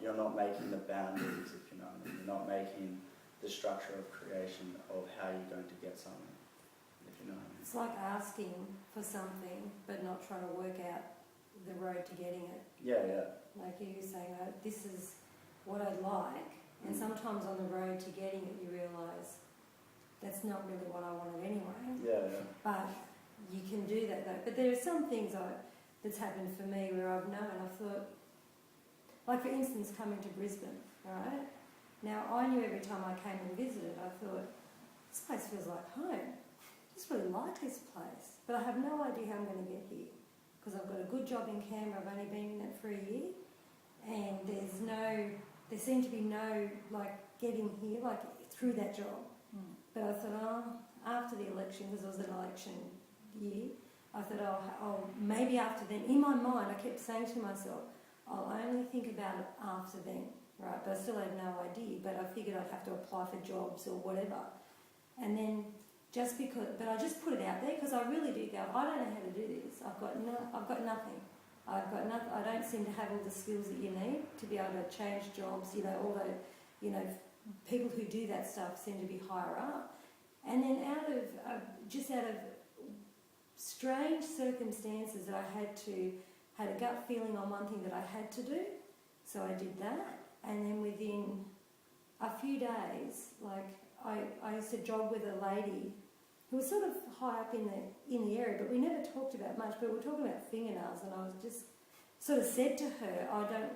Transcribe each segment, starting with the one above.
you're not making the boundaries, if you know what I mean. You're not making the structure of creation of how you're going to get something, if you know what I mean. It's like asking for something but not trying to work out the road to getting it. Yeah, yeah. Like you saying, oh, this is what I'd like, and sometimes on the road to getting it you realise that's not really what I wanted anyway. Yeah, yeah. But you can do that though. But there are some things that's happened for me where I've known, I thought, like for instance coming to Brisbane, alright? Now I knew every time I came and visited, I thought, this place feels like home. I just really like this place. But I have no idea how I'm going to get here. Because I've got a good job in Canberra, I've only been in it for a year. And there seemed to be no, like, getting here, like, through that job. But I thought, after the election, because it was an election year, I thought, maybe after then. In my mind, I kept saying to myself, I'll only think about it after then, right? But I still had no idea, but I figured I'd have to apply for jobs or whatever. And then but I just put it out there because I really do go, I don't know how to do this. I've got nothing. I don't seem to have all the skills that you need to be able to change jobs, although, people who do that stuff seem to be higher up. And then out of strange circumstances that I had a gut feeling on one thing that I had to do, so I did that. And then within a few days, like I used to jog with a lady who was sort of high up in the area, but we never talked about much, but we were talking about fingernails, and I was just sort of said to her, I don't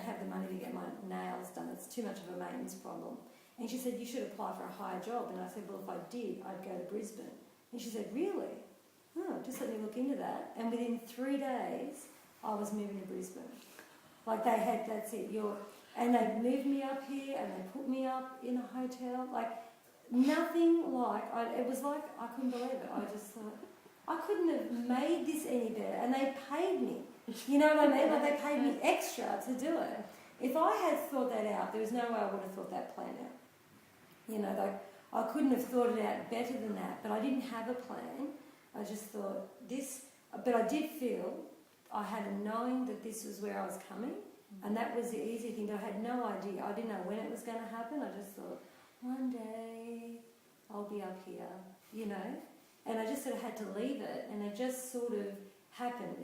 have the money to get my nails done, it's too much of a maintenance problem. And she said, you should apply for a higher job. And I said, well, if I did, I'd go to Brisbane. And she said, really? Oh, just let me look into that. And within 3 days, I was moving to Brisbane. Like that's it. And they moved me up here, and they put me up in a hotel. Like nothing like, it was like, I couldn't believe it. I just thought, I couldn't have made this any better. And they paid me. You know what I mean? Like they paid me extra to do it. If I had thought that out, there was no way I would have thought that plan out. I couldn't have thought it out better than that, but I didn't have a plan. I just thought but I did feel I had a knowing that this was where I was coming, and that was the easy thing. I had no idea. I didn't know when it was going to happen. I just thought, one day I'll be up here, and I just sort of had to leave it, and it just sort of happened,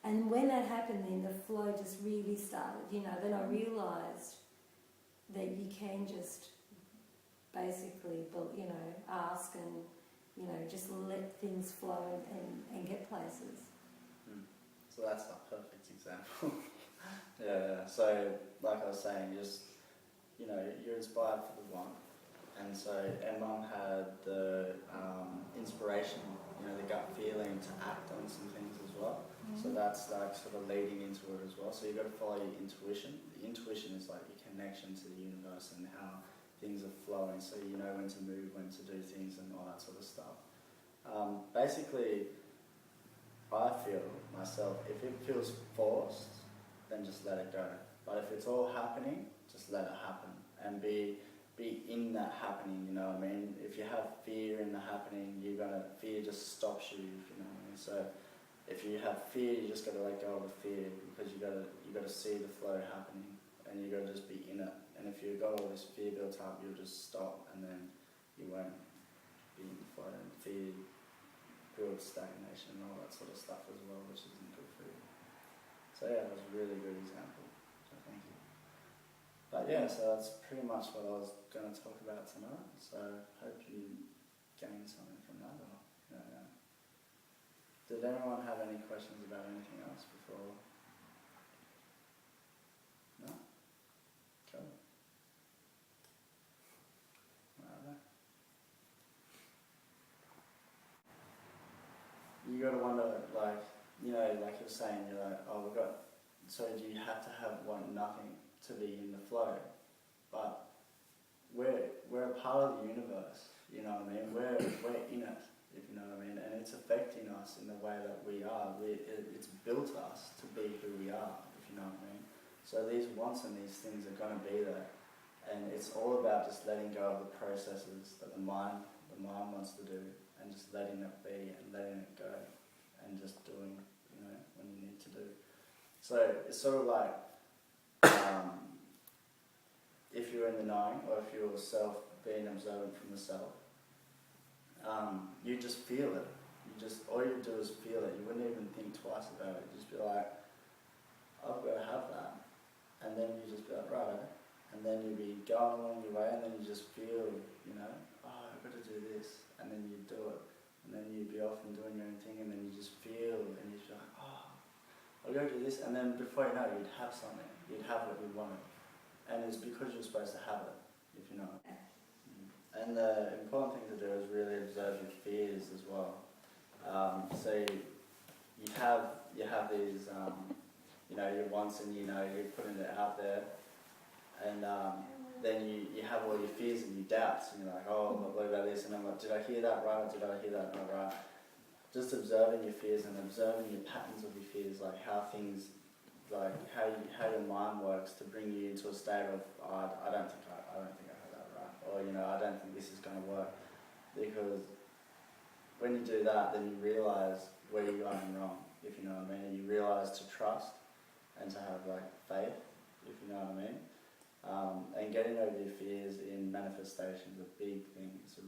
and when that happened, then the flow just really started, then I realised that you can just basically, ask and, just let things flow and get places. So that's a perfect example. Yeah, so like I was saying, you're inspired for the one. And Mum had the inspiration, the gut feeling to act on some things as well. So that's like sort of leading into it as well. So you've got to follow your intuition. The intuition is like your connection to the universe and how things are flowing, so you know when to move, when to do things and all that sort of stuff. Basically, I feel myself, if it feels forced, then just let it go. But if it's all happening, just let it happen and be in that happening, you know what I mean? If you have fear in the happening, fear just stops you, if you know what I mean? So if you have fear, you just got to let go of the fear, because you got to see the flow happening, and you got to just be in it. And if you've got all this fear built up, you'll just stop, and then you won't be in the flow. And fear builds stagnation and all that sort of stuff as well, which isn't good for you. So yeah, that was a really good example. So thank you. But yeah, so that's pretty much what I was going to talk about tonight. So hope you gained something from that. Or, Did anyone have any questions about anything else before? No? Cool. Alright. You got to wonder, like you're saying, you're like, so do you have to want nothing to be in the flow? But we're a part of the universe, you know what I mean? We're in it, if you know what I mean, and it's affecting us in the way that we are. It's built us to be who we are, if you know what I mean. So these wants and these things are going to be there, and it's all about just letting go of the processes that the mind wants to do, and just letting it be and letting it go, and just doing, when you need to do. So it's sort of like if you're in the knowing, or if you're being observant from the self, you just feel it. All you do is feel it. You wouldn't even think twice about it. You just be like, I've got to have that. And then you just be like, right. And then you'll be going along your way, and then you just feel, oh, I've got to do this. And then you do it. And then you'd be off and doing your own thing, and then you just feel, and you'd be like, oh, I'll go do this. And then before you know it, you'd have something. You'd have what you wanted. And it's because you're supposed to have it, if you know it. And the important thing to do is really observe your fears as well. So you have these, your wants, and you're putting it out there, and then you have all your fears and your doubts, and you're like, oh, what about this? And I'm like, did I hear that right? Or did I hear that not right? Just observing your fears and observing your patterns of your fears, like how things, like how your mind works to bring you into a state of, oh, I don't think I heard that right, or I don't think this is going to work, because when you do that, then you realise where you're going wrong, if you know what I mean, and you realise to trust and to have faith, if you know what I mean. And getting over your fears in manifestation is a big thing. It's a